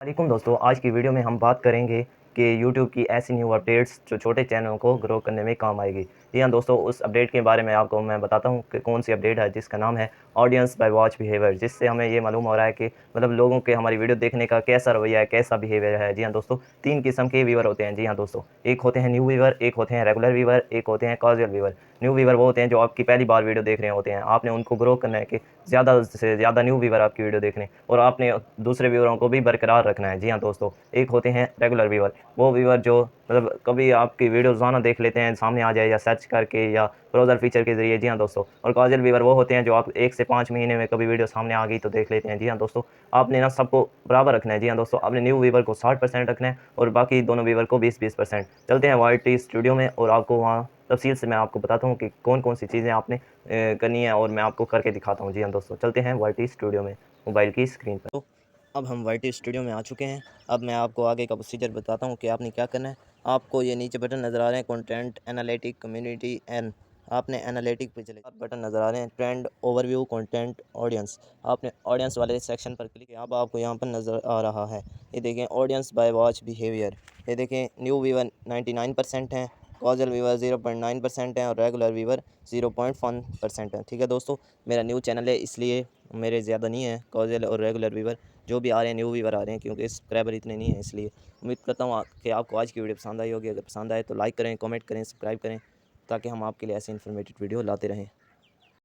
वालेकुम दोस्तों, आज की वीडियो में हम बात करेंगे कि यूट्यूब की ऐसी न्यू अपडेट्स जो छोटे चैनलों को ग्रो करने में काम आएगी। जी हाँ दोस्तों, उस अपडेट के बारे में आपको मैं बताता हूँ कि कौन सी अपडेट है जिसका नाम है ऑडियंस बाय वॉच बिहेवियर, जिससे हमें ये मालूम हो रहा है कि मतलब लोगों के हमारी वीडियो देखने का कैसा रवैया है, कैसा बिहेवियर है। जी हाँ दोस्तों, 3 किस्म के व्यूअर होते हैं। जी हाँ दोस्तों, एक होते हैं न्यू व्यूअर, एक होते हैं रेगुलर व्यूअर, एक होते हैं कैजुअल व्यूअर। न्यू व्यूअर वो होते हैं जो आपकी पहली बार वीडियो देख रहे होते हैं, आपने उनको ग्रो करना है कि ज़्यादा से ज़्यादा न्यू व्यूअर आपकी वीडियो देख रहे हैं और आपने दूसरे व्यूअरों को भी बरकरार रखना है। जी हाँ दोस्तों, एक होते हैं रेगुलर व्यूअर, वो व्यूअर जो मतलब कभी आपकी वीडियो रोज़ाना देख लेते हैं, सामने आ जाए या सर्च करके या ब्राउज़र फीचर के ज़रिए। जी हाँ दोस्तों, और कैजुअल व्यूअर वो होते हैं जो आप 1 से 5 महीने में कभी वीडियो सामने आ गई तो देख लेते हैं। जी हाँ दोस्तों, आपने ना सबको बराबर रखना है। जी हाँ दोस्तों, आपने न्यू व्यूअर को 60% रखना है और बाकी दोनों व्यूअर को 20-20%। चलते हैं वाईटी स्टूडियो में और आपको वहाँ तफ़सील से मैं आपको बताता हूँ कि कौन-कौन सी चीज़ें आपने करनी है और मैं आपको करके दिखाता हूँ। जी हाँ दोस्तों, चलते हैं वाईटी स्टूडियो में मोबाइल की स्क्रीन पर। तो अब हम वाईटी स्टूडियो में आ चुके हैं। अब मैं आपको आगे का प्रोसीजर बताता हूँ कि आपने क्या करना है। आपको ये नीचे बटन नज़र आ रहे हैं, कंटेंट एनालिटिक कम्युनिटी एंड, आपने एनालिटिक पे चले बटन नज़र आ रहे हैं, ट्रेंड ओवरव्यू कंटेंट ऑडियंस, आपने ऑडियंस वाले सेक्शन पर क्लिक किया। अब आपको यहाँ पर नज़र आ रहा है, ये देखें ऑडियंस बाय वॉच बिहेवियर। ये देखें न्यू व्यूअर 99% हैं, कॉजल व्यूवर 0.9% है और रेगुलर व्यूवर 0.1% है। ठीक है दोस्तों, मेरा न्यू चैनल है इसलिए मेरे ज़्यादा नहीं है कॉजल और रेगुलर व्यूवर, जो भी आ रहे हैं न्यू व्यूवर आ रहे हैं क्योंकि सब्सक्राइबर इतने नहीं हैं। इसलिए उम्मीद करता हूँ कि आपको आज की वीडियो पसंद आई होगी। अगर पसंद आए तो लाइक करें, कमेंट करें, सब्सक्राइब करें ताकि हम आपके लिए ऐसे इन्फॉर्मेटिव वीडियो लाते रहें।